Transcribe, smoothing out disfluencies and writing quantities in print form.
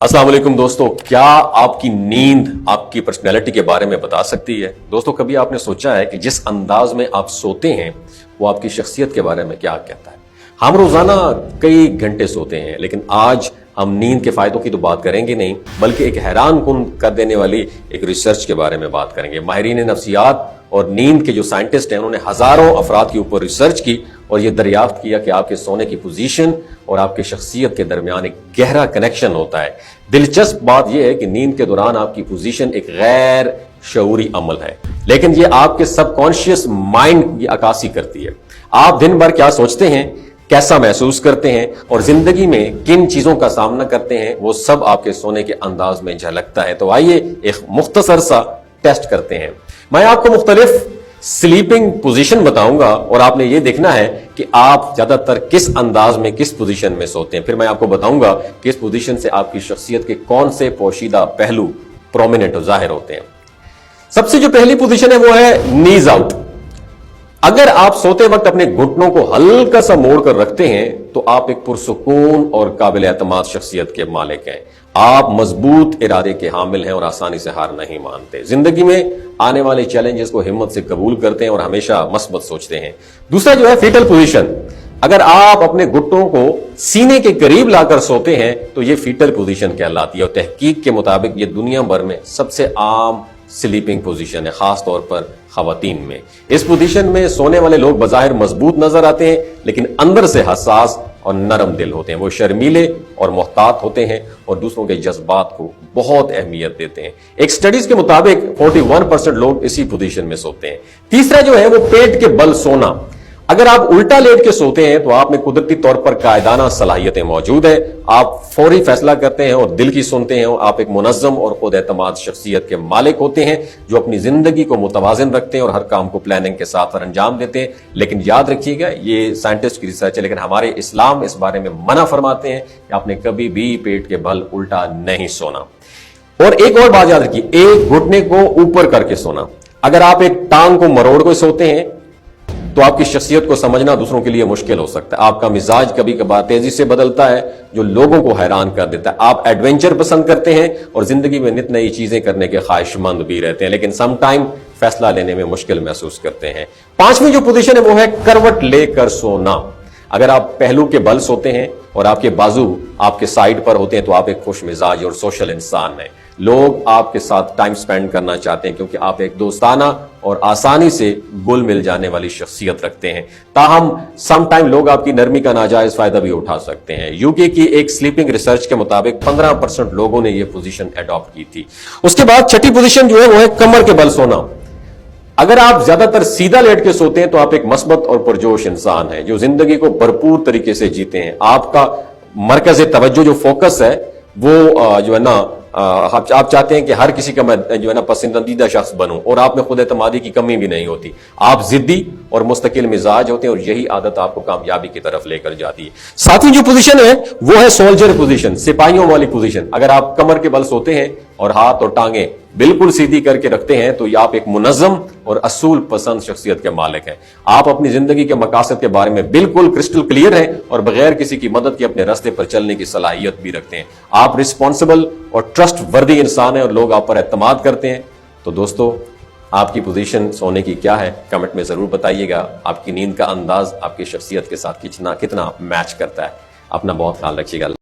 अस्सलाम वालेकुम दोस्तों, क्या आपकी नींद आपकी पर्सनैलिटी के बारे में बता सकती है? दोस्तों, कभी आपने सोचा है कि जिस अंदाज में आप सोते हैं वो आपकी शख्सियत के बारे में क्या कहता है? हम रोजाना कई घंटे सोते हैं, लेकिन आज हम नींद के फायदों की तो बात करेंगे नहीं, बल्कि एक हैरान कुन कर देने वाली एक रिसर्च के बारे में बात करेंगे। माहिरीन नफ्सियात और नींद के जो साइंटिस्ट हैं, उन्होंने हजारों अफराद के ऊपर रिसर्च की और ये दरियाफ्त किया कि आपके सोने की पोजीशन और आपकी शख्सियत के दरमियान एक गहरा कनेक्शन होता है। दिलचस्प बात यह है कि नींद के दौरान आपकी पोजीशन एक गैर शऊरी अमल है, लेकिन ये आपके सबकॉन्शियस माइंड की अक्कासी करती है। आप दिन भर क्या सोचते हैं, कैसा महसूस करते हैं और जिंदगी में किन चीजों का सामना करते हैं, वो सब आपके सोने के अंदाज में झलकता है। तो आइए एक मुख्तसर सा टेस्ट करते हैं। मैं आपको मुख्तलिफ स्लीपिंग पोजीशन बताऊंगा और आपने ये देखना है कि आप ज्यादातर किस अंदाज में, किस पोजीशन में सोते हैं। फिर मैं आपको बताऊंगा कि इस पोजीशन से आपकी शख्सियत के कौन से पोशीदा पहलू प्रोमिनेंट और जाहिर होते हैं। सबसे जो पहली पोजीशन है वो है नीज आउट। अगर आप सोते वक्त अपने घुटनों को हल्का सा मोड़ कर रखते हैं तो आप एक पुरसुकून और काबिल एतमाद शख्सियत के मालिक हैं। आप मजबूत इरादे के हामिल हैं और आसानी से हार नहीं मानते। जिंदगी में आने वाले चैलेंजेस को हिम्मत से कबूल करते हैं और हमेशा मस्बत सोचते हैं। दूसरा जो है फीटल पोजीशन। अगर आप अपने घुटनों को सीने के करीब लाकर सोते हैं तो यह फीटल पोजीशन कहलाती है और तहकीक के मुताबिक यह दुनिया भर में सबसे आम स्लीपिंग पोजीशन है, खास तौर पर खवातीन में। इस पोजीशन में सोने वाले लोग बज़ाहिर मजबूत नजर आते हैं, लेकिन अंदर से हसास और नरम दिल होते हैं। वो शर्मीले और मोहतात होते हैं और दूसरों के जज्बात को बहुत अहमियत देते हैं। एक स्टडीज के मुताबिक 41% लोग इसी पोजीशन में सोते हैं। तीसरा जो है वो पेट के बल सोना। अगर आप उल्टा लेट के सोते हैं तो आप में कुदरती तौर पर कायदाना सलाहियतें मौजूद है। आप फौरी फैसला करते हैं और दिल की सुनते हैं और आप एक मुनज्जम और खुद एतमाद शख्सियत के मालिक होते हैं जो अपनी जिंदगी को मुतवाजिन रखते हैं और हर काम को प्लानिंग के साथ अंजाम देते हैं। लेकिन याद रखिएगा, ये साइंटिस्ट की रिसर्च है, लेकिन हमारे इस्लाम इस बारे में मना फरमाते हैं कि आपने कभी भी पेट के बल उल्टा नहीं सोना। और एक और बात याद रखिए, एक घुटने को ऊपर करके सोना। अगर आप एक टांग को मरोड़ के सोते हैं तो आपकी शख्सियत को समझना दूसरों के लिए मुश्किल हो सकता है। आपका मिजाज कभी कभार तेजी से बदलता है जो लोगों को हैरान कर देता है। आप एडवेंचर पसंद करते हैं और जिंदगी में नित नई चीजें करने के ख्वाहिशमंद भी रहते हैं, लेकिन सम टाइम फैसला लेने में मुश्किल महसूस करते हैं। पांचवी जो पोजीशन है वो है करवट लेकर सोना। अगर आप पहलू के बल सोते हैं और आपके बाजू आपके साइड पर होते हैं तो आप एक खुश मिजाज और सोशल इंसान हैं। लोग आपके साथ टाइम स्पेंड करना चाहते हैं क्योंकि आप एक दोस्ताना और आसानी से घुल मिल जाने वाली शख्सियत रखते हैं। ताहम सम टाइम लोग आपकी नरमी का नाजायज फायदा भी उठा सकते हैं। यूके की एक स्लीपिंग रिसर्च के मुताबिक 15% लोगों ने यह पोजीशन अडॉप्ट की थी। उसके बाद छठी पोजीशन जो है वो है कमर के बल सोना। अगर आप ज्यादातर सीधा लेट के सोते हैं तो आप एक मस्बत और पुरजोश इंसान हैं जो जिंदगी को भरपूर तरीके से जीते हैं। आपका मरकज तवज्जो जो फोकस है वो जो है ना, आप चाहते हैं कि हर किसी का मैं जो है ना पसंदीदा शख्स बनूं और आप में खुद एतमादी की कमी भी नहीं होती। आप जिद्दी और मुस्तकिल मिजाज होते हैं और यही आदत आपको कामयाबी की तरफ लेकर जाती है। सातवीं जो पोजीशन है वो है सोल्जर पोजीशन, सिपाहियों वाली पोजीशन। अगर आप कमर के बल सोते हैं और हाथ और टांगे बिल्कुल सीधी करके रखते हैं तो आप एक मुनज्जम और असूल पसंद शख्सियत के मालिक हैं। आप अपनी जिंदगी के मकासद के बारे में बिल्कुल क्रिस्टल क्लियर हैं और बगैर किसी की मदद के अपने रास्ते पर चलने की सलाहियत भी रखते हैं। आप रिस्पॉन्सिबल और ट्रस्ट वर्दी इंसान हैं और लोग आप पर एतमाद करते हैं। तो दोस्तों, आपकी पोजीशन सोने की क्या है, कमेंट में जरूर बताइएगा। आपकी नींद का अंदाज आपकी शख्सियत के साथ कितना मैच करता है। अपना बहुत ख्याल रखिएगा।